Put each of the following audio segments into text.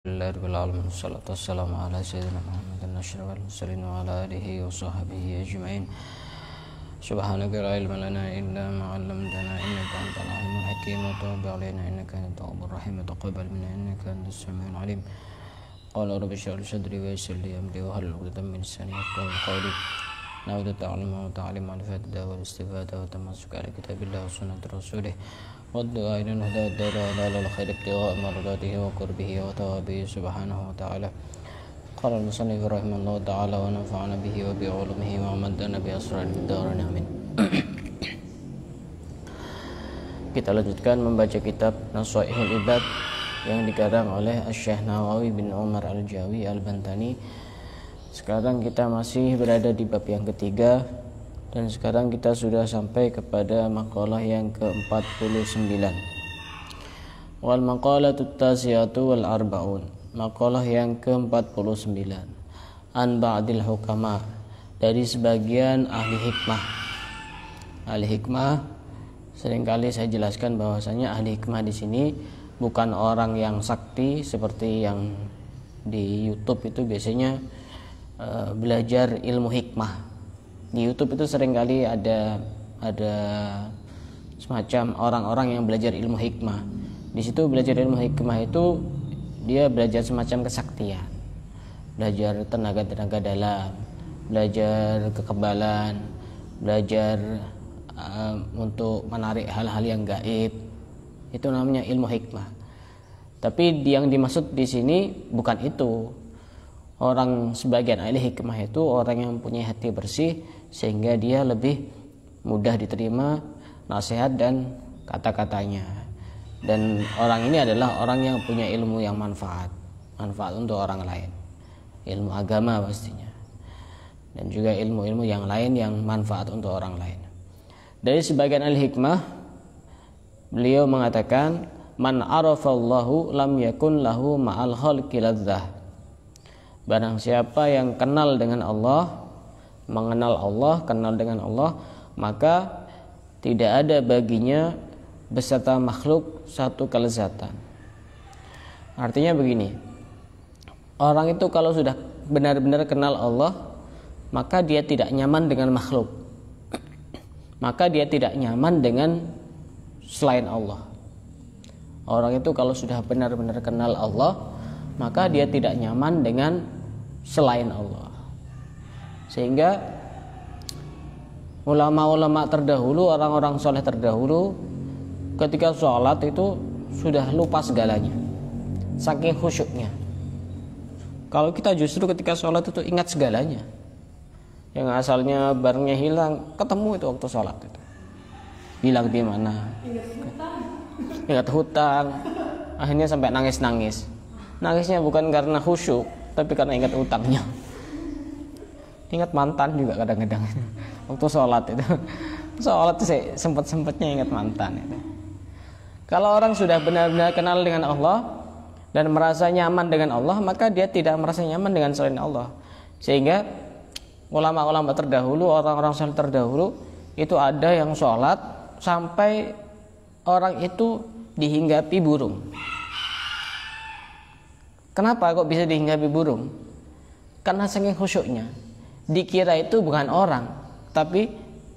Alhamdulillah rabbil alamin wassalatu wassalamu ala sayyidina Muhammadin asyrafil mursalin wa ala alihi wa sahbihi ajma'in. Subhanaka la ilma lana illa ma 'allamtana innaka antal alimul hakim wa tub 'alaina innaka antat tawwabur rahim wa taqabbal minna innaka antas samiul alim. Qala rabbi shrah li sadri wa yassir li amri wa hlul 'uqdatam min lisani yafqahu qawli. Na'udzu ta'alluma wa ta'lim al-fatiha wal istifada wa tamassuka ala kitabillah wa sunnati rasulih. والدعاء إلى الهدى والدلالة على الخير ابتغاء مرضاته وقربه وثوابه سبحانه وتعالى. قال المصنف رحمه الله تعالى ونفعنا به وبعلومه ومدنا بأسرار الدارين آمين. Kita lanjutkan membaca kitab Nashaihul Ibad yang dikarang oleh Syekh Nawawi bin Umar Al-Jawi Al-Bantani. Sekarang kita masih berada di bab yang ketiga, dan sekarang kita sudah sampai kepada maqalah yang ke-49. Wal maqalatut tasi'atu wal arba'un. Maqalah yang ke-49. An ba'dil hukama, dari sebagian ahli hikmah. Ahli hikmah seringkali saya jelaskan bahwasanya ahli hikmah di sini bukan orang yang sakti seperti yang di YouTube itu biasanya belajar ilmu hikmah. Di YouTube itu seringkali ada semacam orang-orang yang belajar ilmu hikmah. Di situ belajar ilmu hikmah itu dia belajar semacam kesaktian, belajar tenaga-tenaga dalam, belajar kekebalan, belajar untuk menarik hal-hal yang gaib. Itu namanya ilmu hikmah. Tapi yang dimaksud di sini bukan itu. Orang sebagian ahli hikmah itu orang yang punya hati bersih sehingga dia lebih mudah diterima nasihat dan kata-katanya. Dan orang ini adalah orang yang punya ilmu yang manfaat untuk orang lain, ilmu agama pastinya, dan juga ilmu-ilmu yang lain yang manfaat untuk orang lain. Dari sebagian ahli hikmah, beliau mengatakan, man arafallahu lam yakun lahu ma'al khalqi ladzah. Barang siapa yang kenal dengan Allah, mengenal Allah, kenal dengan Allah, maka tidak ada baginya beserta makhluk satu kelezatan. Artinya begini, orang itu kalau sudah benar-benar kenal Allah, maka dia tidak nyaman dengan makhluk, maka dia tidak nyaman dengan selain Allah. Orang itu kalau sudah benar-benar kenal Allah, maka dia tidak nyaman dengan selain Allah. Sehingga ulama-ulama terdahulu, orang-orang soleh terdahulu, ketika sholat itu sudah lupa segalanya, saking khusyuknya. Kalau kita justru ketika sholat itu ingat segalanya, yang asalnya barangnya hilang, ketemu itu waktu sholat itu. Hilang di mana? Ingat hutang. Akhirnya sampai nangis-nangis. Nangisnya bukan karena khusyuk, tapi karena ingat utangnya. Ingat mantan juga kadang-kadang waktu sholat itu. Sholat itu sempat-sempatnya ingat mantan itu. Kalau orang sudah benar-benar kenal dengan Allah dan merasa nyaman dengan Allah, maka dia tidak merasa nyaman dengan selain Allah. Sehingga ulama-ulama terdahulu, orang-orang saleh terdahulu, itu ada yang sholat sampai orang itu dihinggapi burung. Kenapa kok bisa dihinggapi burung? Karena saking khusyuknya, dikira itu bukan orang, tapi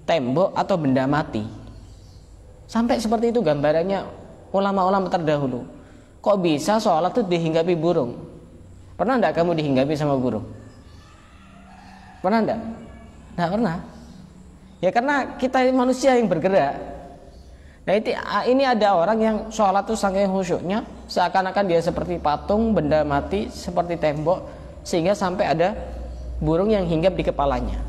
tembok atau benda mati. Sampai seperti itu gambarannya ulama-ulama terdahulu. Kok bisa sholat itu dihinggapi burung? Pernah enggak kamu dihinggapi sama burung? Pernah enggak? Enggak pernah. Ya karena kita manusia yang bergerak. Nah ini ada orang yang sholat itu saking khusyuknya, seakan-akan dia seperti patung, benda mati, seperti tembok, sehingga sampai ada burung yang hinggap di kepalanya.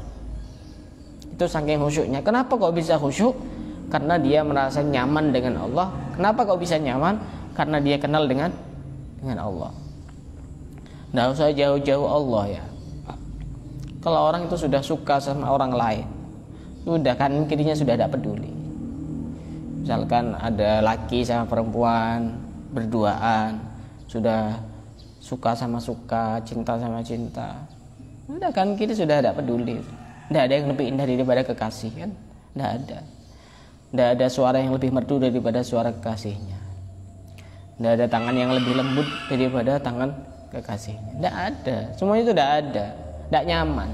Itu saking khusyuknya. Kenapa kok bisa khusyuk? Karena dia merasa nyaman dengan Allah. Kenapa kok bisa nyaman? Karena dia kenal dengan Allah. Nggak usah jauh-jauh Allah ya. Kalau orang itu sudah suka sama orang lain, sudah kan dirinya sudah tidak peduli. Misalkan ada laki sama perempuan berduaan, sudah suka sama suka, cinta sama cinta, udah kan kita sudah tidak peduli. Tidak ada yang lebih indah daripada kekasih kan? Tidak ada suara yang lebih merdu daripada suara kekasihnya. Tidak ada tangan yang lebih lembut daripada tangan kekasihnya. Tidak ada. Semuanya itu tidak ada. Tidak nyaman.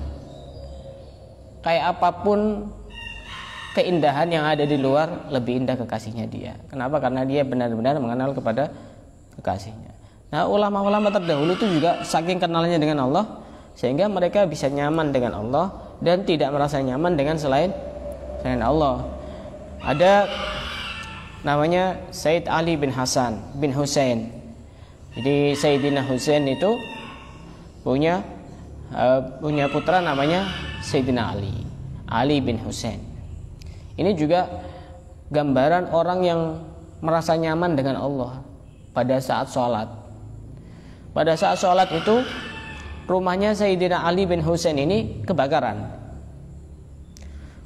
Kayak apapun keindahan yang ada di luar, lebih indah kekasihnya dia. Kenapa? Karena dia benar-benar mengenal kepada kekasihnya. Nah, ulama-ulama terdahulu itu juga saking kenalnya dengan Allah, sehingga mereka bisa nyaman dengan Allah dan tidak merasa nyaman dengan selain Allah. Ada namanya Sayyid Ali bin Hasan bin Husain. Jadi Sayyidina Husain itu punya putra namanya Sayyidina Ali bin Husain. Ini juga gambaran orang yang merasa nyaman dengan Allah pada saat sholat. Pada saat sholat itu rumahnya Sayyidina Ali bin Husain ini kebakaran,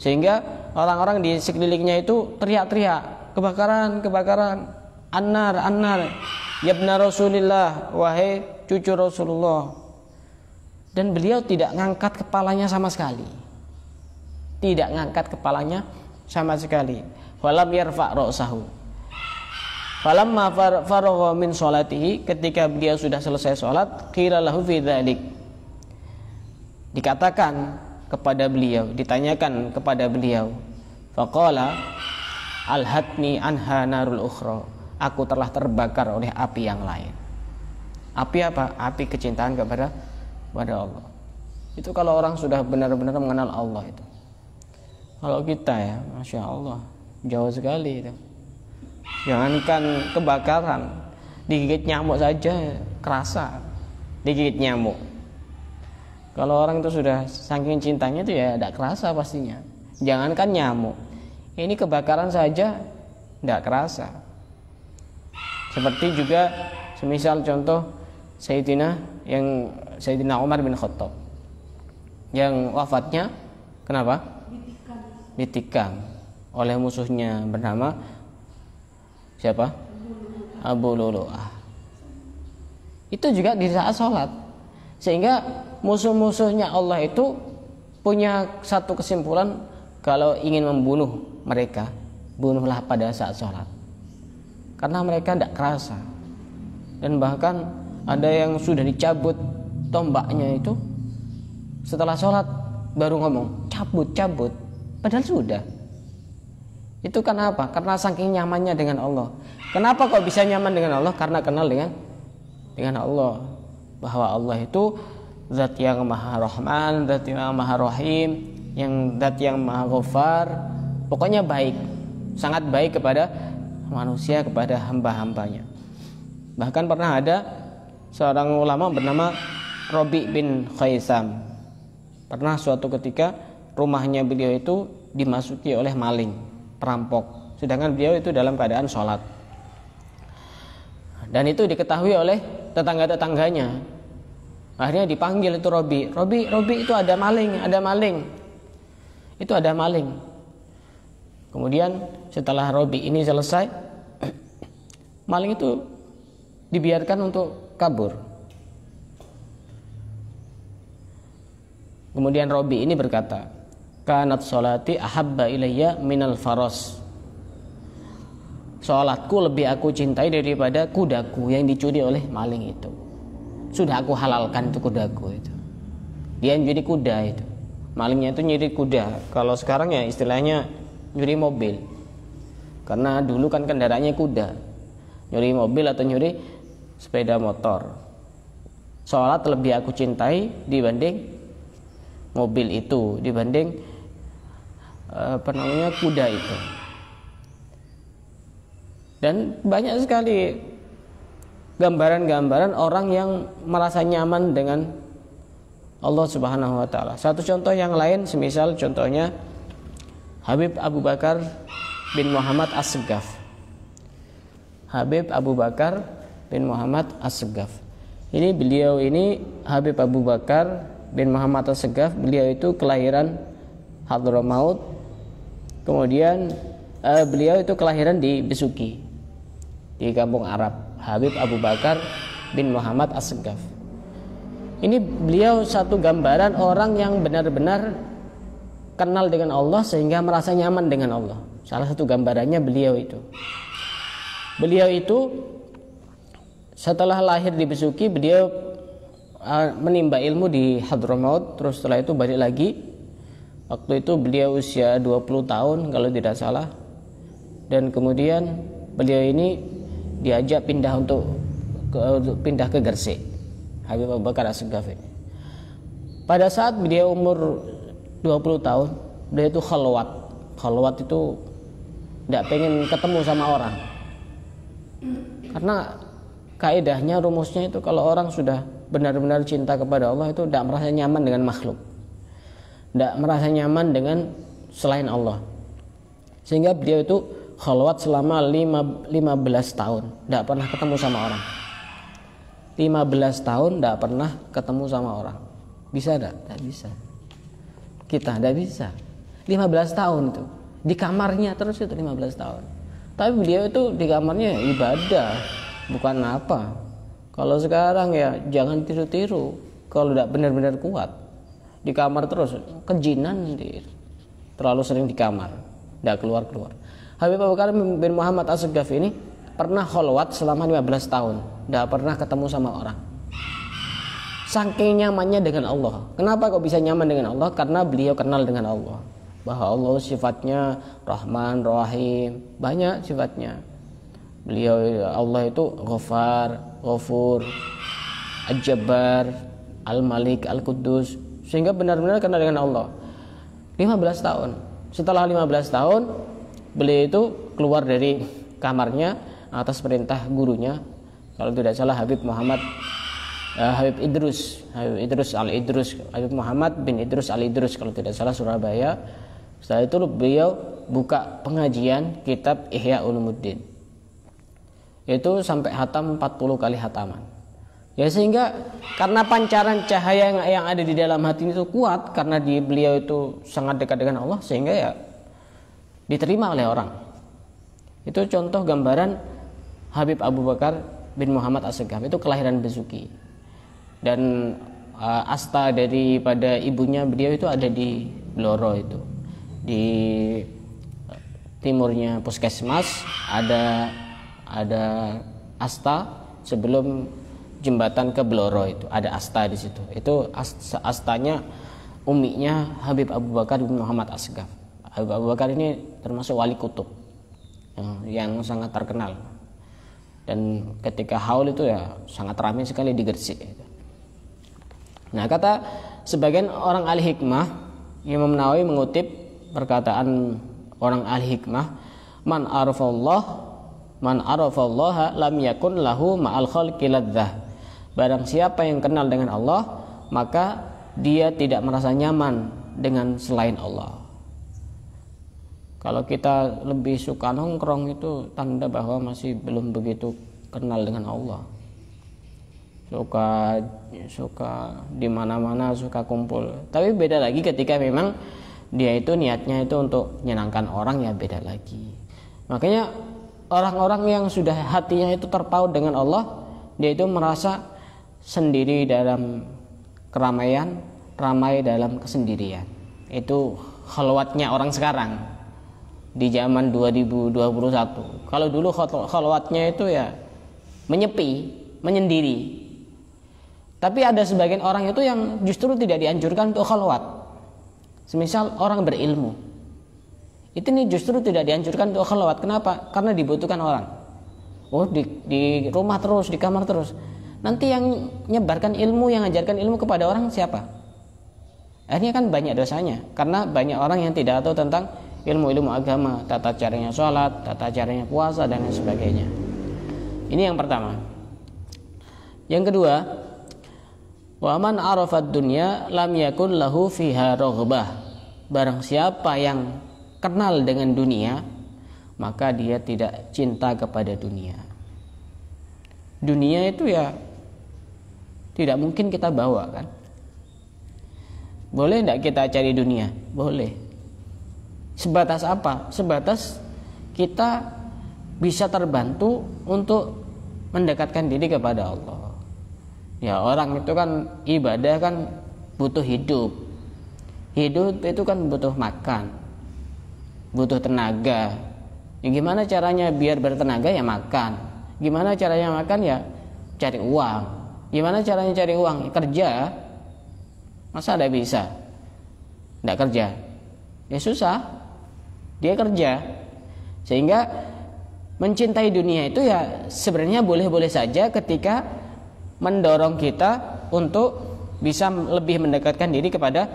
sehingga orang-orang di sekelilingnya itu teriak-teriak, kebakaran, annar, yabna Rasulillah, wahai cucu Rasulullah. Dan beliau tidak ngangkat kepalanya sama sekali. Walam yarfa' ra'sahu. Falamma faragha min sholatihi, ketika beliau sudah selesai sholat, qila lahu fi dzalik. Dikatakan kepada beliau, ditanyakan kepada beliau, faqala alhatni anha narul ukhra. Aku telah terbakar oleh api yang lain. Api apa? Api kecintaan kepada Allah. Itu kalau orang sudah benar-benar mengenal Allah itu. Kalau kita ya, Masya Allah, jauh sekali itu. Jangankan kebakaran, digigit nyamuk saja kerasa, digigit nyamuk. Kalau orang itu sudah saking cintanya itu ya tidak kerasa pastinya. Jangankan nyamuk, ini kebakaran saja tidak kerasa. Seperti juga semisal contoh Sayyidina Umar bin Khattab yang wafatnya kenapa? Ditikam oleh musuhnya bernama siapa? Abu Lulu'ah. Itu juga di saat sholat. Sehingga musuh-musuhnya Allah itu punya satu kesimpulan, kalau ingin membunuh mereka, bunuhlah pada saat sholat. Karena mereka tidak kerasa. Dan bahkan ada yang sudah dicabut tombaknya itu setelah sholat baru ngomong cabut. Padahal sudah. Itu karena apa? Karena saking nyamannya dengan Allah. Kenapa kok bisa nyaman dengan Allah? Karena kenal dengan Allah. Bahwa Allah itu zat yang maha rahman, zat yang maha rahim, zat yang maha ghafar. Pokoknya baik. Sangat baik kepada manusia, kepada hamba-hambanya. Bahkan pernah ada seorang ulama bernama Robi bin Khaisam. Pernah suatu ketika rumahnya beliau itu dimasuki oleh maling, perampok, sedangkan beliau itu dalam keadaan sholat. Dan itu diketahui oleh tetangga-tetangganya. Akhirnya dipanggil itu Robi, itu ada maling. Itu ada maling. Kemudian setelah Robi ini selesai, maling itu dibiarkan untuk kabur. Kemudian Robi ini berkata, kanat sholati ahabba ilayya minal faros. Sholatku lebih aku cintai daripada kudaku yang dicuri oleh maling itu. Sudah aku halalkan itu kudaku itu. Dia nyuri kuda itu. Malingnya itu nyuri kuda. Kalau sekarang ya istilahnya nyuri mobil. Karena dulu kan kendaraannya kuda. Nyuri mobil atau nyuri sepeda motor. Sholat lebih aku cintai dibanding mobil itu, dibanding kuda itu. Dan banyak sekali gambaran-gambaran orang yang merasa nyaman dengan Allah Subhanahu wa taala. Satu contoh yang lain semisal contohnya Habib Abu Bakar bin Muhammad As-Segaf. Habib Abu Bakar bin Muhammad As-Segaf. Beliau ini Habib Abu Bakar bin Muhammad As-Segaf, beliau itu kelahiran Hadramaut. Kemudian beliau itu kelahiran di Besuki, di kampung Arab. Habib Abu Bakar bin Muhammad As-Segaf. Ini beliau satu gambaran orang yang benar-benar kenal dengan Allah sehingga merasa nyaman dengan Allah. Salah satu gambarannya beliau itu setelah lahir di Besuki, beliau menimba ilmu di Hadramaut. Terus setelah itu balik lagi. Waktu itu beliau usia 20 tahun kalau tidak salah. Dan kemudian beliau ini diajak pindah ke Gresik, Habib Abu Bakar As-Segaf. Pada saat beliau umur 20 tahun, beliau itu khalwat. Khalwat itu tidak pengen ketemu sama orang. Karena kaidahnya, rumusnya itu kalau orang sudah benar-benar cinta kepada Allah itu tidak merasa nyaman dengan makhluk, tidak merasa nyaman dengan selain Allah. Sehingga beliau itu khalwat selama 15 tahun, tidak pernah ketemu sama orang. 15 tahun tidak pernah ketemu sama orang. Bisa tidak? Tidak bisa. Kita tidak bisa. 15 tahun itu di kamarnya terus itu 15 tahun. Tapi beliau itu di kamarnya ibadah, bukan apa. Kalau sekarang ya jangan tiru-tiru. Kalau tidak benar-benar kuat di kamar terus, kejinan nanti. Terlalu sering di kamar, tidak keluar-keluar. Habib Abu Bakar bin Muhammad As-Segaf ini pernah khalwat selama 15 tahun, tidak pernah ketemu sama orang. Saking nyamannya dengan Allah. Kenapa kok bisa nyaman dengan Allah? Karena beliau kenal dengan Allah, bahwa Allah sifatnya Rahman, Rahim, banyak sifatnya. Beliau, Allah itu Ghafar, Ghafur, Al-Jabbar, Al-Malik, Al-Quddus, sehingga benar-benar kenal dengan Allah. 15 tahun. Setelah 15 tahun, beliau itu keluar dari kamarnya atas perintah gurunya, kalau tidak salah Habib Muhammad bin Idrus Al-Idrus, kalau tidak salah, Surabaya. Setelah itu beliau buka pengajian kitab Ihya Ulumuddin. Itu sampai hatam 40 kali hataman. Ya, sehingga karena pancaran cahaya yang ada di dalam hati itu kuat, karena beliau itu sangat dekat dengan Allah, sehingga ya diterima oleh orang. Itu contoh gambaran Habib Abu Bakar bin Muhammad As-Segaf. Itu kelahiran Besuki. Dan asta daripada ibunya beliau itu ada di Bloro, itu di timurnya Puskesmas ada asta sebelum jembatan ke Bloro, itu ada asta di situ. Itu astanya uminya Habib Abu Bakar bin Muhammad As-Segaf. Habib Abu Bakar ini termasuk wali kutub yang sangat terkenal. Dan ketika haul itu ya sangat ramai sekali di Gresik. Nah, kata sebagian orang ahli hikmah, Imam Nawawi mengutip perkataan orang ahli hikmah, man arafallaha lam yakun lahu ma'al khalqi ladzah. Barang siapa yang kenal dengan Allah, maka dia tidak merasa nyaman dengan selain Allah. Kalau kita lebih suka nongkrong, itu tanda bahwa masih belum begitu kenal dengan Allah. Suka di mana-mana, suka kumpul. Tapi beda lagi ketika memang dia itu niatnya itu untuk menyenangkan orang, ya beda lagi. Makanya orang-orang yang sudah hatinya itu terpaut dengan Allah, dia itu merasa sendiri dalam keramaian, ramai dalam kesendirian. Itu khalwatnya orang sekarang di zaman 2021. Kalau dulu khalwatnya itu ya menyepi, menyendiri. Tapi ada sebagian orang itu yang justru tidak dianjurkan untuk khalwat. Semisal orang berilmu, itu nih justru tidak dianjurkan untuk khalwat. Kenapa? Karena dibutuhkan orang. Oh, di rumah terus, di kamar terus. Nanti yang menyebarkan ilmu, yang mengajarkan ilmu kepada orang siapa? Akhirnya kan banyak dosanya, karena banyak orang yang tidak tahu tentang ilmu-ilmu agama, tata caranya sholat, tata caranya puasa, dan lain sebagainya. Ini yang pertama. Yang kedua, wa man arafad dunya lam yakun lahu fiha raghbah. Barang siapa yang kenal dengan dunia, maka dia tidak cinta kepada dunia. Dunia itu ya tidak mungkin kita bawa, kan? Boleh tidak kita cari dunia? Boleh. Sebatas apa? Sebatas kita bisa terbantu untuk mendekatkan diri kepada Allah. Ya, orang itu kan ibadah kan butuh hidup. Hidup itu kan butuh makan, butuh tenaga. Ya, gimana caranya biar bertenaga? Ya makan. Gimana caranya makan? Ya cari uang. Gimana caranya cari uang? Kerja. Masa ada bisa tidak kerja? Ya susah. Dia kerja. Sehingga mencintai dunia itu ya sebenarnya boleh-boleh saja ketika mendorong kita untuk bisa lebih mendekatkan diri kepada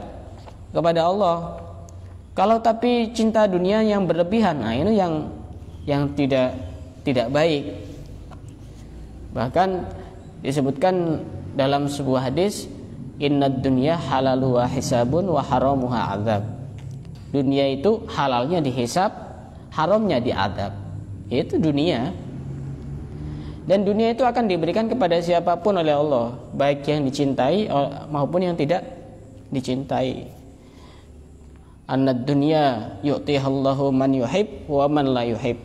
Allah. Kalau tapi cinta dunia yang berlebihan, nah ini yang tidak baik. Bahkan disebutkan dalam sebuah hadis, innad dunya halalu wa hisabun wa haramuha azab. Dunia itu halalnya dihisab, haramnya diadab. Itu dunia. Dan dunia itu akan diberikan kepada siapapun oleh Allah, baik yang dicintai maupun yang tidak dicintai. Annad dunya yu'tihallahu man yuhib wa man la yuhib.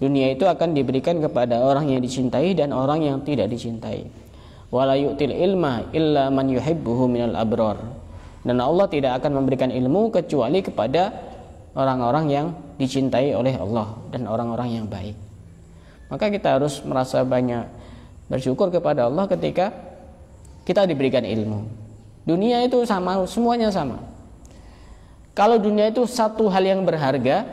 Dunia itu akan diberikan kepada orang yang dicintai dan orang yang tidak dicintai. Wala yu'til ilma illa man yuhibbuhu minal abrar. Dan Allah tidak akan memberikan ilmu kecuali kepada orang-orang yang dicintai oleh Allah dan orang-orang yang baik. Maka kita harus merasa banyak bersyukur kepada Allah ketika kita diberikan ilmu. Dunia itu sama, semuanya sama. Kalau dunia itu satu hal yang berharga,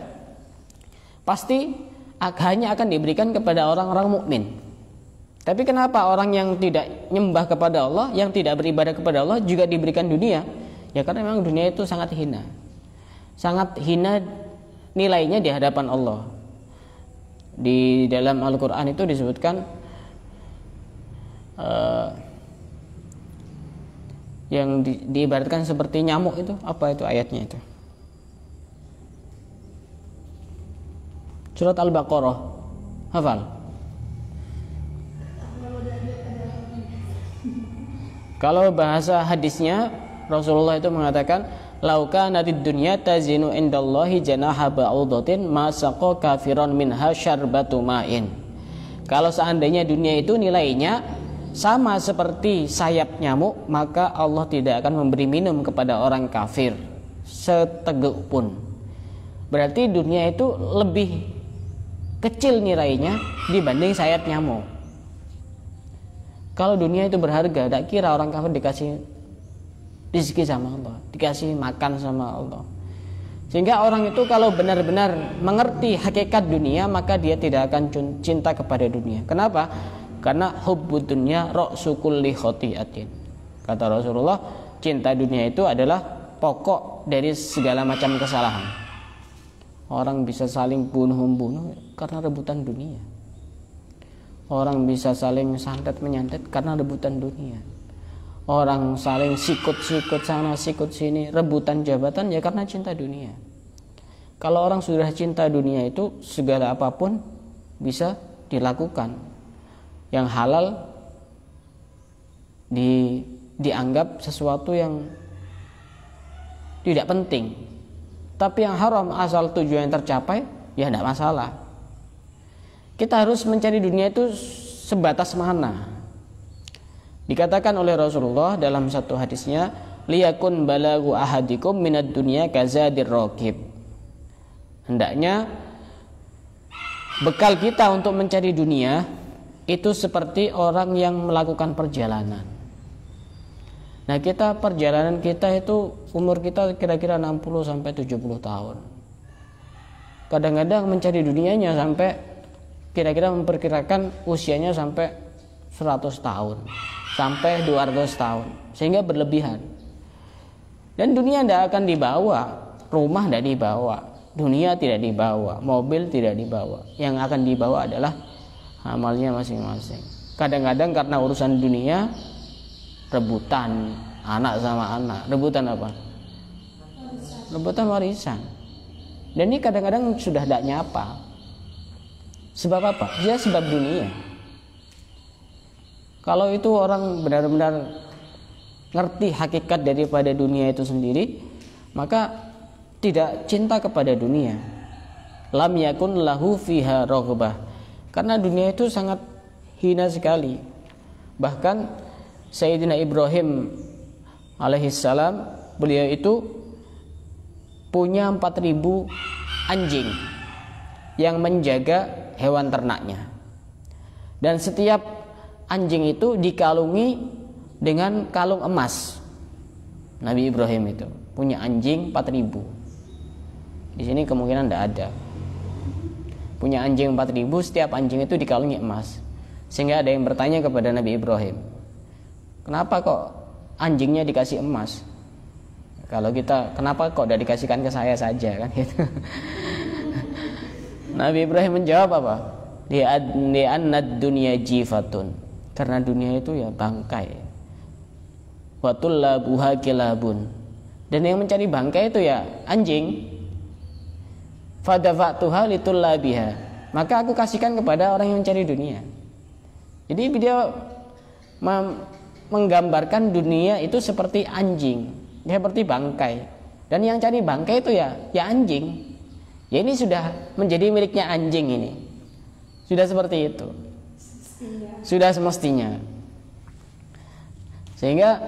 pasti hanya akan diberikan kepada orang-orang mukmin. Tapi kenapa orang yang tidak nyembah kepada Allah, yang tidak beribadah kepada Allah juga diberikan dunia? Ya karena memang dunia itu sangat hina. Sangat hina nilainya di hadapan Allah. Di dalam Al-Quran itu disebutkan yang diibaratkan seperti nyamuk itu. Apa itu ayatnya itu? Surat Al-Baqarah. Hafal? Kalau bahasa hadisnya, Rasulullah itu mengatakan, lauka natid dunya tazinu indallahi janaha ba'udatin ma saqa kafiran minha syarbatu ma'in. Kalau seandainya dunia itu nilainya sama seperti sayap nyamuk, maka Allah tidak akan memberi minum kepada orang kafir seteguk pun. Berarti dunia itu lebih kecil nilainya dibanding sayap nyamuk. Kalau dunia itu berharga, tak kira orang kafir dikasih rezeki sama Allah, dikasih makan sama Allah. Sehingga orang itu kalau benar-benar mengerti hakikat dunia, maka dia tidak akan cinta kepada dunia. Kenapa? Karena hubbud dunya ra'su kulli khati'atin. Kata Rasulullah, cinta dunia itu adalah pokok dari segala macam kesalahan. Orang bisa saling bunuh-membunuh karena rebutan dunia. Orang bisa saling santet menyantet karena rebutan dunia. Orang saling sikut-sikut sana, sikut sini, rebutan jabatan ya karena cinta dunia. Kalau orang sudah cinta dunia itu segala apapun bisa dilakukan. Yang halal dianggap sesuatu yang tidak penting. Tapi yang haram asal tujuan yang tercapai ya tidak masalah. Kita harus mencari dunia itu sebatas mana. Dikatakan oleh Rasulullah dalam satu hadisnya, liyakun balagu ahadikum minad dunya kazadir raqib. Hendaknya bekal kita untuk mencari dunia itu seperti orang yang melakukan perjalanan. Nah, perjalanan kita itu umur kita kira-kira 60 sampai 70 tahun. Kadang-kadang mencari dunianya sampai kira-kira memperkirakan usianya sampai 100 tahun, sampai 200 tahun, sehingga berlebihan. Dan dunia tidak akan dibawa, rumah tidak dibawa, dunia tidak dibawa, mobil tidak dibawa. Yang akan dibawa adalah amalnya masing-masing. Kadang-kadang karena urusan dunia, rebutan anak sama anak. Rebutan apa? Rebutan warisan. Dan ini kadang-kadang sudah tidak nyapa. Sebab apa? Ya sebab dunia. Kalau itu orang benar-benar ngerti hakikat daripada dunia itu sendiri, maka tidak cinta kepada dunia. Lam yakun lahu fiha raghbah. Karena dunia itu sangat hina sekali. Bahkan Sayyidina Ibrahim alaihissalam, beliau itu punya 4.000 anjing yang menjaga hewan ternaknya. Dan setiap anjing itu dikalungi dengan kalung emas. Nabi Ibrahim itu punya anjing 4.000. Di sini kemungkinan tidak ada. Punya anjing 4.000, setiap anjing itu dikalungi emas. Sehingga ada yang bertanya kepada Nabi Ibrahim, kenapa kok anjingnya dikasih emas? Kalau kita, kenapa kok tidak dikasihkan ke saya saja kan gitu. Nabi Ibrahim menjawab apa? Li'annad dunya jifatun. Karena dunia itu ya bangkai. Wa tullabuha kilabun. Dan yang mencari bangkai itu ya anjing. Fadafa'tuha litullabiha. Maka aku kasihkan kepada orang yang mencari dunia. Jadi dia menggambarkan dunia itu seperti anjing, seperti bangkai. Dan yang cari bangkai itu ya anjing. Ya ini sudah menjadi miliknya anjing ini. Sudah seperti itu. Sudah semestinya. Sehingga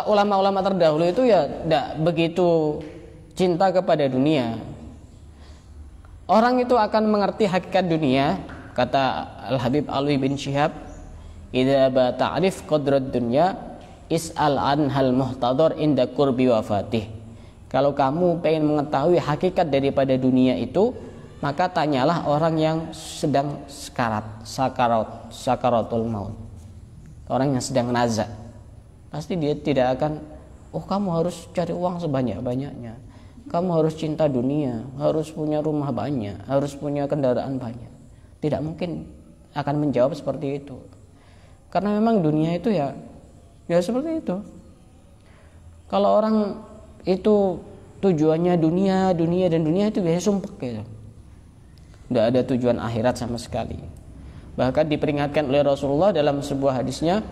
ulama-ulama terdahulu itu ya tidak begitu cinta kepada dunia. Orang itu akan mengerti hakikat dunia, kata Al-Habib Alwi bin Syihab, idza ba ta'rif qadrad dunya is'al anhal muhtadar inda qurbi wafatih. Kalau kamu pengen mengetahui hakikat daripada dunia itu, maka tanyalah orang yang sedang sakaratul maut. Orang yang sedang nazak. Pasti dia tidak akan, oh kamu harus cari uang sebanyak-banyaknya. Kamu harus cinta dunia, harus punya rumah banyak, harus punya kendaraan banyak. Tidak mungkin akan menjawab seperti itu. Karena memang dunia itu ya seperti itu. Kalau orang itu tujuannya dunia itu biasanya sumpek gitu. Tidak ada tujuan akhirat sama sekali. Bahkan diperingatkan oleh Rasulullah dalam sebuah hadisnya,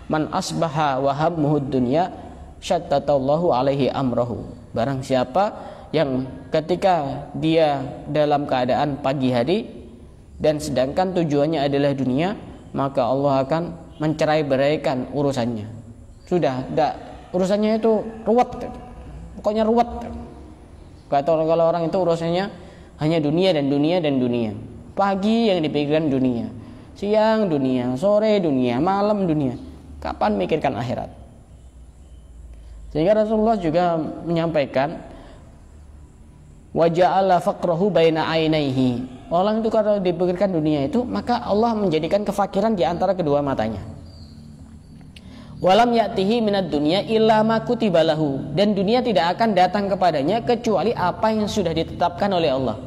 man asbaha wa hammuhud dunya syattatallahu alaihi amrahu. Barang siapa yang ketika dia dalam keadaan pagi hari dan sedangkan tujuannya adalah dunia, maka Allah akan mencerai-beraikan urusannya. Sudah, urusannya itu ruwet. Pokoknya ruwet. Kalau orang itu urusannya hanya dunia dan dunia dan dunia. Pagi yang dipikirkan dunia, siang dunia, sore dunia, malam dunia. Kapan mikirkan akhirat? Sehingga Rasulullah juga menyampaikan, wa ja'ala faqrahu baina ainaihi. Orang itu kalau dipikirkan dunia itu, maka Allah menjadikan kefakiran di antara kedua matanya. Walam ya'tihi minad dunya illa ma kutiba lahu. Dan dunia tidak akan datang kepadanya kecuali apa yang sudah ditetapkan oleh Allah.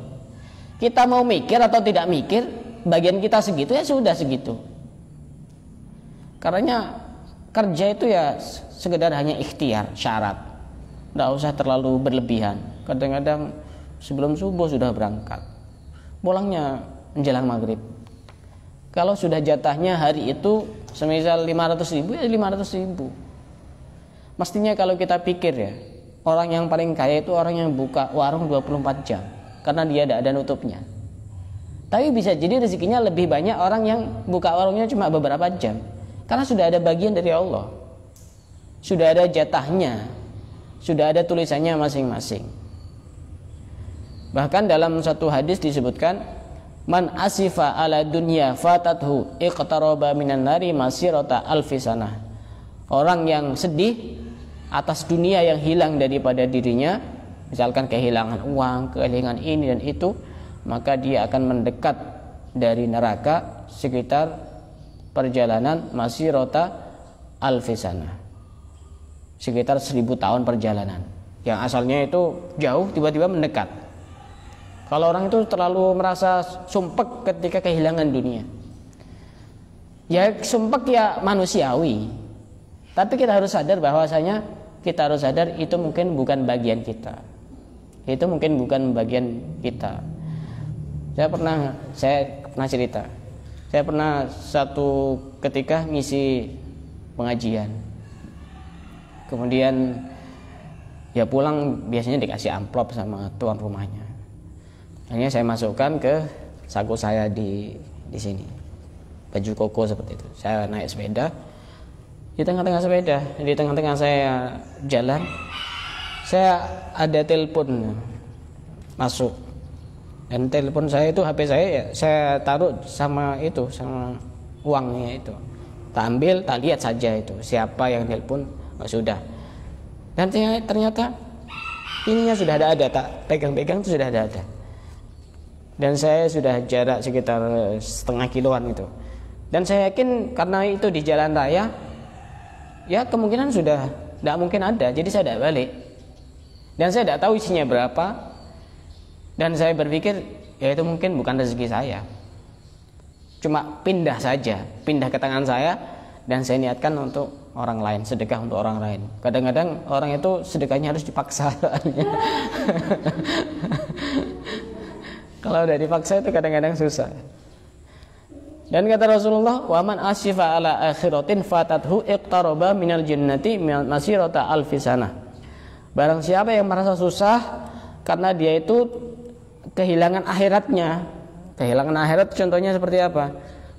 Kita mau mikir atau tidak mikir, bagian kita segitu ya sudah segitu. Karena kerja itu ya sekedar hanya ikhtiar, syarat. Tidak usah terlalu berlebihan. Kadang-kadang sebelum subuh sudah berangkat, pulangnya menjelang maghrib. Kalau sudah jatahnya hari itu semisal 500.000 ya 500.000. Mestinya kalau kita pikir ya, orang yang paling kaya itu orang yang buka warung 24 jam, karena dia tidak ada nutupnya. Tapi bisa jadi rezekinya lebih banyak orang yang buka warungnya cuma beberapa jam, karena sudah ada bagian dari Allah. Sudah ada jatahnya, sudah ada tulisannya masing-masing. Bahkan dalam satu hadis disebutkan, man asifa ala dunya fatathu iqtaraba minan nari masirata alfi sanah. Orang yang sedih atas dunia yang hilang daripada dirinya, misalkan kehilangan uang, kehilangan ini dan itu, maka dia akan mendekat dari neraka sekitar perjalanan masirata alfi sanah. Sekitar 1000 tahun perjalanan. Yang asalnya itu jauh tiba-tiba mendekat. Kalau orang itu terlalu merasa sumpek ketika kehilangan dunia, ya sumpek ya manusiawi. Tapi kita harus sadar bahwasanya itu mungkin bukan bagian kita. Itu mungkin bukan bagian kita. Saya pernah cerita. Saya pernah satu ketika ngisi pengajian. Kemudian ya pulang biasanya dikasih amplop sama tuan rumahnya. Akhirnya saya masukkan ke saku saya di sini, baju koko seperti itu. Saya naik sepeda, di tengah-tengah saya jalan, saya ada telepon masuk, dan telepon saya itu HP saya ya, saya taruh sama uangnya itu. tak ambil, tak lihat saja itu siapa yang telepon, sudah. Dan ternyata ininya sudah ada, tak pegang-pegang itu sudah ada. Dan saya sudah jarak sekitar setengah kiloan itu. Dan saya yakin karena itu di jalan raya, ya kemungkinan sudah tidak mungkin ada. Jadi saya tidak balik. Dan saya tidak tahu isinya berapa. Dan saya berpikir, ya itu mungkin bukan rezeki saya. Cuma pindah saja, pindah ke tangan saya. Dan saya niatkan untuk orang lain, sedekah untuk orang lain. Kadang-kadang orang itu sedekahnya harus dipaksa. Kalau udah dipaksa itu kadang-kadang susah. Dan kata Rasulullah, "Wa man asyifa ala akhiratin fatathu iqtaraba minal jannati masirata alfi sanah." Barang siapa yang merasa susah karena dia itu kehilangan akhiratnya. Kehilangan akhirat contohnya seperti apa?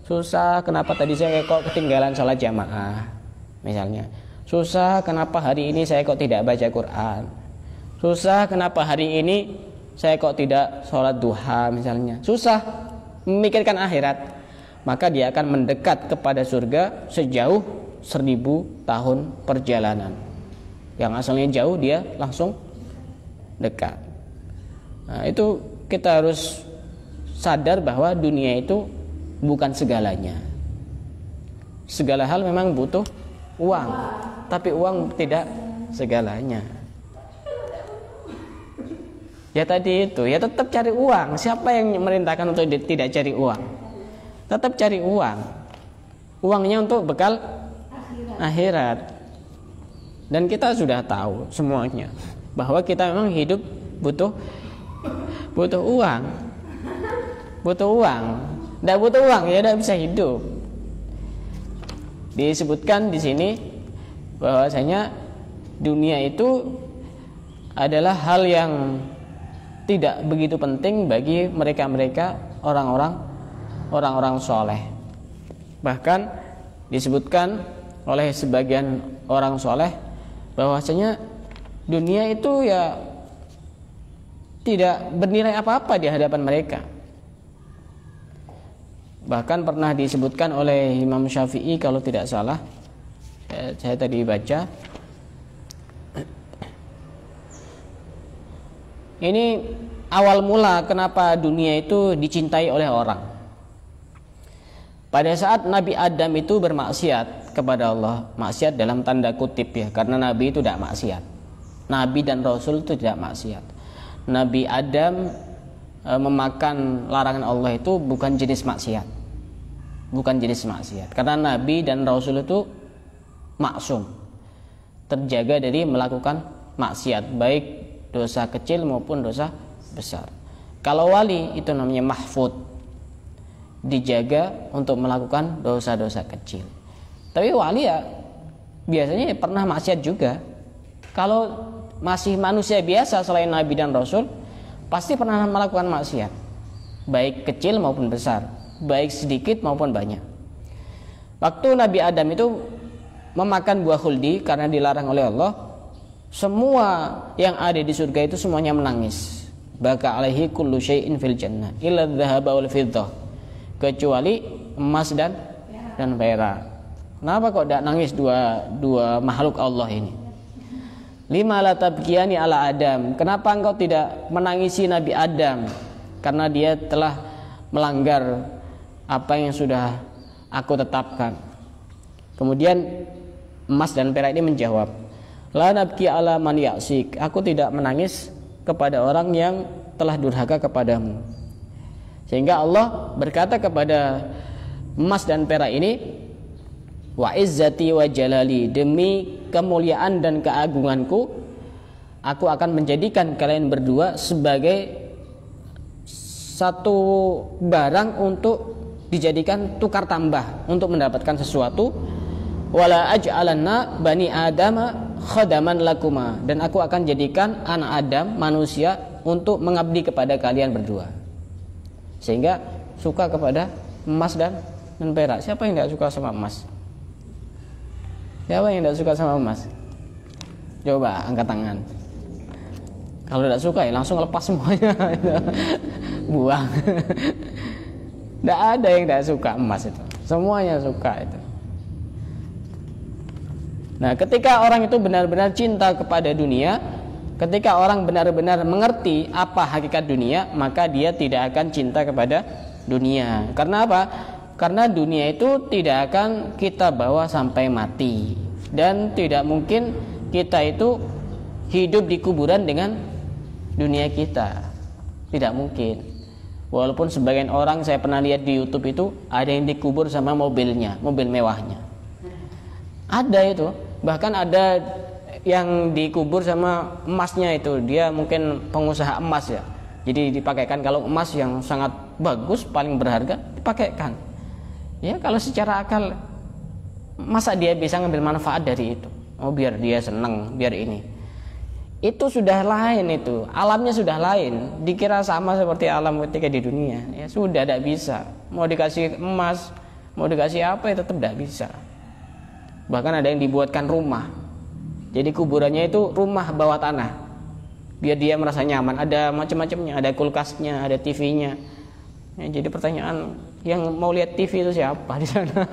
Susah, kenapa tadi saya kok ketinggalan sholat jamaah misalnya. Susah, kenapa hari ini saya kok tidak baca Quran. Susah, kenapa hari ini saya kok tidak sholat duha misalnya. Susah memikirkan akhirat. Maka dia akan mendekat kepada surga sejauh 1000 tahun perjalanan. Yang asalnya jauh dia langsung dekat. Nah, itu kita harus sadar bahwa dunia itu bukan segalanya. Segala hal memang butuh uang, tapi uang tidak segalanya. Ya tadi itu, ya tetap cari uang. Siapa yang merintahkan untuk tidak cari uang? Tetap cari uang. Uangnya untuk bekal akhirat. Dan kita sudah tahu semuanya bahwa kita memang hidup butuh uang. Butuh uang. Tidak butuh uang ya tidak bisa hidup. Disebutkan di sini bahwasanya dunia itu adalah hal yang tidak begitu penting bagi mereka-mereka orang-orang soleh. Bahkan disebutkan oleh sebagian orang soleh bahwasanya dunia itu ya tidak bernilai apa-apa di hadapan mereka. Bahkan pernah disebutkan oleh Imam Syafi'i kalau tidak salah, saya tadi baca, ini awal mula kenapa dunia itu dicintai oleh orang. Pada saat Nabi Adam itu bermaksiat kepada Allah, maksiat dalam tanda kutip ya, karena Nabi itu tidak maksiat. Nabi dan Rasul itu tidak maksiat. Nabi Adam memakan larangan Allah itu bukan jenis maksiat. Bukan jenis maksiat. Karena Nabi dan Rasul itu maksum, terjaga dari melakukan maksiat, baik dosa kecil maupun dosa besar. Kalau wali itu namanya mahfud, dijaga untuk melakukan dosa-dosa kecil. Tapi wali ya biasanya pernah maksiat juga. Kalau masih manusia biasa selain Nabi dan Rasul, pasti pernah melakukan maksiat, baik kecil maupun besar, baik sedikit maupun banyak. Waktu Nabi Adam itu memakan buah khuldi karena dilarang oleh Allah, semua yang ada di surga itu semuanya menangis. Baka alaihi kullu syai'in fil jannah illa dhahaba wal fiddah, kecuali emas dan perak. Kenapa kok tidak nangis dua makhluk Allah ini? Lima la tabkiyani ala Adam, kenapa engkau tidak menangisi Nabi Adam? Karena dia telah melanggar apa yang sudah aku tetapkan. Kemudian emas dan perak ini menjawab, la nabki ala man ya'sik, aku tidak menangis kepada orang yang telah durhaka kepadamu. Sehingga Allah berkata kepada emas dan perak ini, wa izzati wa jalali, demi kemuliaan dan keagunganku, aku akan menjadikan kalian berdua sebagai satu barang untuk dijadikan tukar tambah untuk mendapatkan sesuatu. Wala aj'alanna bani adama khadaman lakuma, dan aku akan jadikan anak Adam manusia untuk mengabdi kepada kalian berdua. Sehingga suka kepada emas dan perak. Siapa yang tidak suka sama emas? Siapa yang tidak suka sama emas? Coba angkat tangan. Kalau tidak suka ya langsung lepas semuanya. Buang. Tidak ada yang tidak suka emas itu. Semuanya suka itu. Nah, ketika orang itu benar-benar cinta kepada dunia, ketika orang benar-benar mengerti apa hakikat dunia, maka dia tidak akan cinta kepada dunia. Karena apa? Karena dunia itu tidak akan kita bawa sampai mati, dan tidak mungkin kita itu hidup di kuburan dengan dunia kita. Tidak mungkin. Walaupun sebagian orang saya pernah lihat di YouTube itu ada yang dikubur sama mobilnya, mobil mewahnya. Ada itu. Bahkan ada yang dikubur sama emasnya itu. Dia mungkin pengusaha emas ya. Jadi dipakaikan, kalau emas yang sangat bagus, paling berharga, dipakaikan. Ya, kalau secara akal, masa dia bisa ngambil manfaat dari itu? Oh, biar dia senang, biar ini. Itu sudah lain itu. Alamnya sudah lain. Dikira sama seperti alam ketika di dunia. Ya sudah, tidak bisa. Mau dikasih emas, mau dikasih apa, ya tetap tidak bisa. Bahkan ada yang dibuatkan rumah. Jadi kuburannya itu rumah bawah tanah, biar dia merasa nyaman. Ada macam-macamnya, ada kulkasnya, ada TV-nya. Ya, jadi pertanyaan, yang mau lihat TV itu siapa di sana?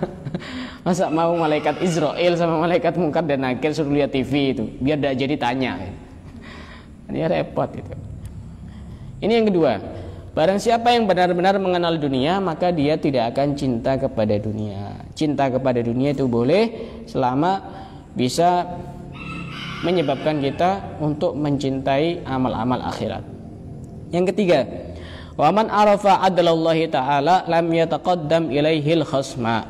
Masa mau malaikat Israel sama malaikat Munkar dan Nakir suruh lihat TV itu? Biar tidak jadi tanya. Ini repot itu. Ini yang kedua. Barang siapa yang benar-benar mengenal dunia, maka dia tidak akan cinta kepada dunia. Cinta kepada dunia itu boleh selama bisa menyebabkan kita untuk mencintai amal-amal akhirat. Yang ketiga, wa man arafa adlallahi ta'ala lam yataqaddam ilaihil khasma.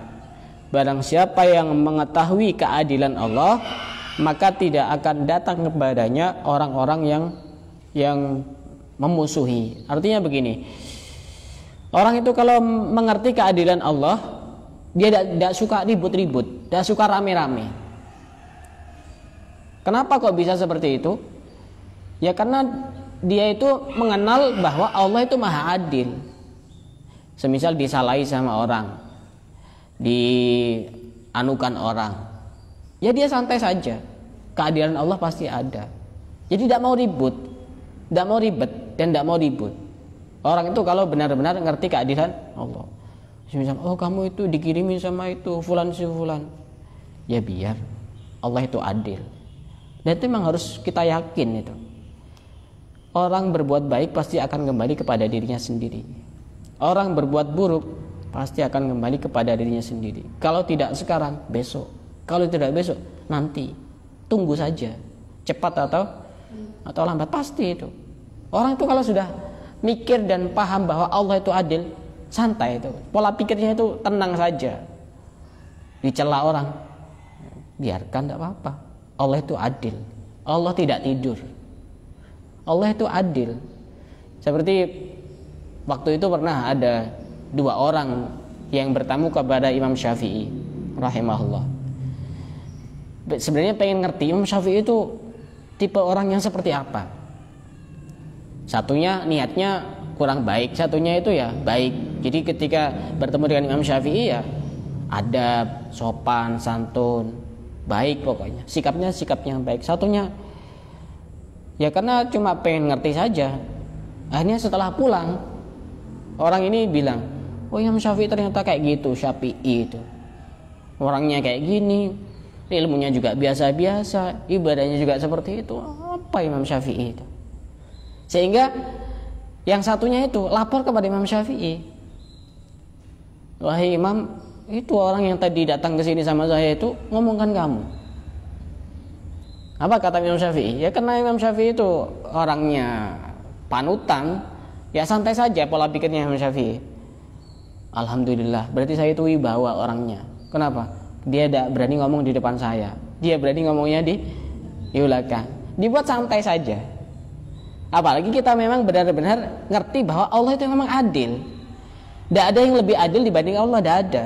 Barang siapa yang mengetahui keadilan Allah, maka tidak akan datang kepadanya orang-orang yang memusuhi. Artinya begini, orang itu kalau mengerti keadilan Allah, dia tidak suka ribut-ribut, tidak suka rame-rame. Kenapa kok bisa seperti itu? Ya karena dia itu mengenal bahwa Allah itu maha adil. Semisal disalahi sama orang, dianukan orang, ya dia santai saja. Keadilan Allah pasti ada. Jadi tidak mau ribut, tidak mau ribet, dan tidak mau ribut. Orang itu kalau benar-benar ngerti keadilan Allah, misal, oh kamu itu dikirimin sama itu fulan si fulan, ya biar Allah itu adil. Dan itu memang harus kita yakin itu. Orang berbuat baik pasti akan kembali kepada dirinya sendiri. Orang berbuat buruk pasti akan kembali kepada dirinya sendiri. Kalau tidak sekarang, besok. Kalau tidak besok, nanti. Tunggu saja, cepat atau lambat pasti itu. Orang itu kalau sudah mikir dan paham bahwa Allah itu adil, santai itu. Pola pikirnya itu tenang saja. Dicela orang, biarkan, tidak apa-apa. Allah itu adil. Allah tidak tidur. Allah itu adil. Seperti waktu itu pernah ada dua orang yang bertamu kepada Imam Syafi'i rahimahullah. Sebenarnya pengen ngerti Imam Syafi'i itu tipe orang yang seperti apa. Satunya niatnya kurang baik, satunya itu ya baik. Jadi ketika bertemu dengan Imam Syafi'i ya adab, sopan, santun, baik pokoknya. Sikapnya yang baik. Satunya ya karena cuma pengen ngerti saja. Akhirnya setelah pulang, orang ini bilang, oh Imam Syafi'i ternyata kayak gitu, Syafi'i itu. Orangnya kayak gini, ilmunya juga biasa-biasa, ibadahnya juga seperti itu. Apa Imam Syafi'i itu? Sehingga yang satunya itu lapor kepada Imam Syafi'i. Wahai Imam, itu orang yang tadi datang ke sini sama saya itu ngomongkan kamu. Apa kata Imam Syafi'i? Ya karena Imam Syafi'i itu orangnya panutan, ya santai saja pola pikirnya Imam Syafi'i. Alhamdulillah, berarti saya itu wibawa orangnya. Kenapa? Dia tidak berani ngomong di depan saya, dia berani ngomongnya di belakang. Dibuat santai saja. Apalagi kita memang benar-benar ngerti bahwa Allah itu memang adil. Tidak ada yang lebih adil dibanding Allah, tidak ada.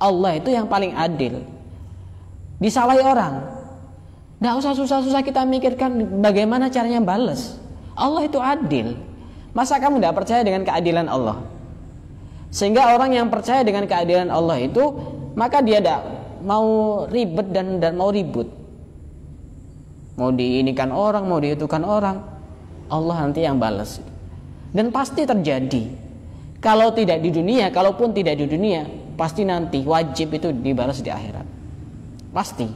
Allah itu yang paling adil. Disalahi orang, tidak usah susah-susah kita mikirkan bagaimana caranya balas. Allah itu adil. Masa kamu tidak percaya dengan keadilan Allah? Sehingga orang yang percaya dengan keadilan Allah itu, maka dia tidak mau ribet dan mau ribut. Mau diinikan orang, mau diitukan orang, Allah nanti yang balas. Dan pasti terjadi. Kalau tidak di dunia, kalaupun tidak di dunia, pasti nanti wajib itu dibalas di akhirat. Pasti.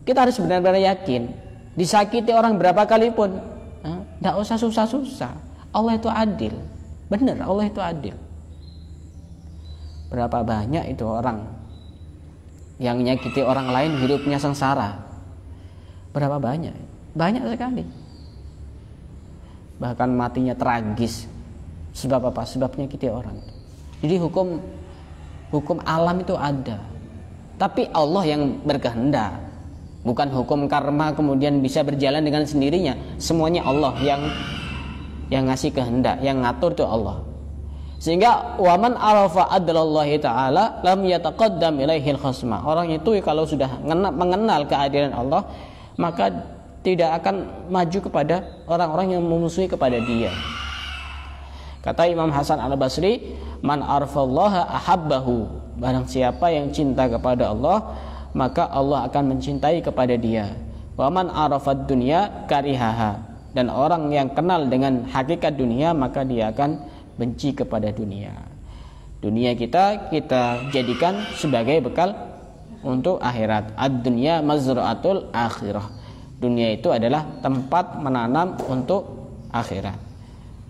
Kita harus benar-benar yakin. Disakiti orang berapa kali pun, tidak usah susah-susah. Allah itu adil. Benar, Allah itu adil. Berapa banyak itu orang yang menyakiti orang lain hidupnya sengsara. Berapa banyak? Banyak sekali. Bahkan matinya tragis. Sebab apa? Sebab menyakiti orang. Jadi hukum alam itu ada. Tapi Allah yang berkehendak. Bukan hukum karma kemudian bisa berjalan dengan sendirinya. Semuanya Allah yang ngasih kehendak, yang ngatur itu Allah. Sehingga waman arafa adlallahi ta'ala lam yataqaddam ilaihil khasma. Orang itu kalau sudah mengenal keadilan Allah, maka tidak akan maju kepada orang-orang yang memusuhi kepada dia. Kata Imam Hasan Al-Basri, man arafallaha ahabbahu. Barang siapa yang cinta kepada Allah, maka Allah akan mencintai kepada dia. Wa man arafad dunya karihaha. Dan orang yang kenal dengan hakikat dunia, maka dia akan benci kepada dunia. Dunia kita jadikan sebagai bekal untuk akhirat. Ad-dunya mazra'atul akhirah. Dunia itu adalah tempat menanam untuk akhirat.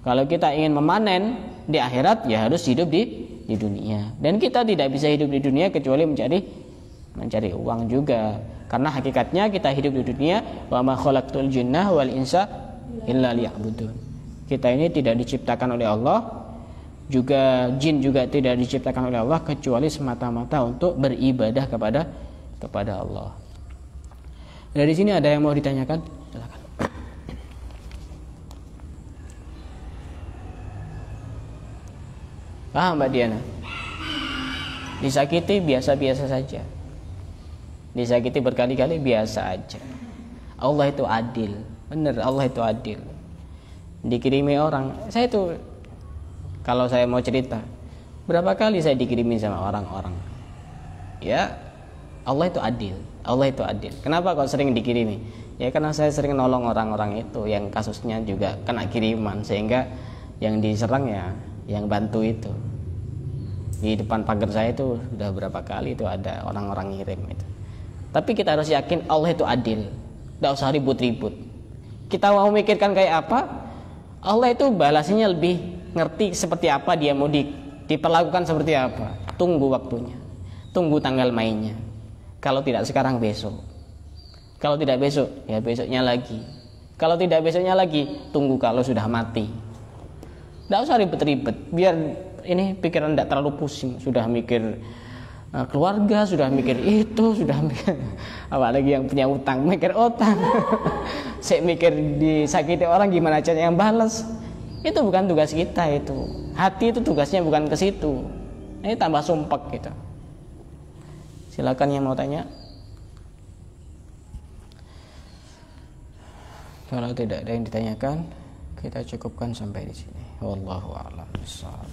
Kalau kita ingin memanen di akhirat, ya harus hidup di dunia. Dan kita tidak bisa hidup di dunia kecuali mencari uang juga. Karena hakikatnya kita hidup di dunia, wa ma khalaqtul jinna wal insa illa liya'budun. Kita ini tidak diciptakan oleh Allah, juga jin juga tidak diciptakan oleh Allah kecuali semata-mata untuk beribadah kepada Allah. Dari sini ada yang mau ditanyakan? Silakan. Paham Mbak Diana? Disakiti biasa-biasa saja. Disakiti berkali-kali biasa aja. Allah itu adil. Benar, Allah itu adil. Dikirimi orang, saya itu kalau saya mau cerita, berapa kali saya dikirimi sama orang-orang. Ya, Allah itu adil. Allah itu adil. Kenapa kok sering dikirimi? Ya karena saya sering nolong orang-orang itu yang kasusnya juga kena kiriman, sehingga yang diserang ya yang bantu itu. Di depan pagar saya itu sudah berapa kali itu ada orang-orang ngirim itu. Tapi kita harus yakin Allah itu adil. Tidak usah ribut-ribut. Kita mau mikirkan kayak apa, Allah itu balasnya lebih ngerti seperti apa, dia mau diperlakukan seperti apa. Tunggu waktunya, tunggu tanggal mainnya. Kalau tidak sekarang, besok. Kalau tidak besok, ya besoknya lagi. Kalau tidak besoknya lagi, tunggu kalau sudah mati. Tidak usah ribet-ribet, biar ini pikiran tidak terlalu pusing. Sudah mikir keluarga, sudah mikir itu, sudah mikir apalagi yang punya utang, mikir utang. Saya mikir disakiti orang gimana caranya yang balas. Itu bukan tugas kita itu. Hati itu tugasnya bukan ke situ. Ini tambah sumpek gitu. Silakan yang mau tanya. Kalau tidak ada yang ditanyakan, kita cukupkan sampai di sini. Wallahu a'lam bishawab.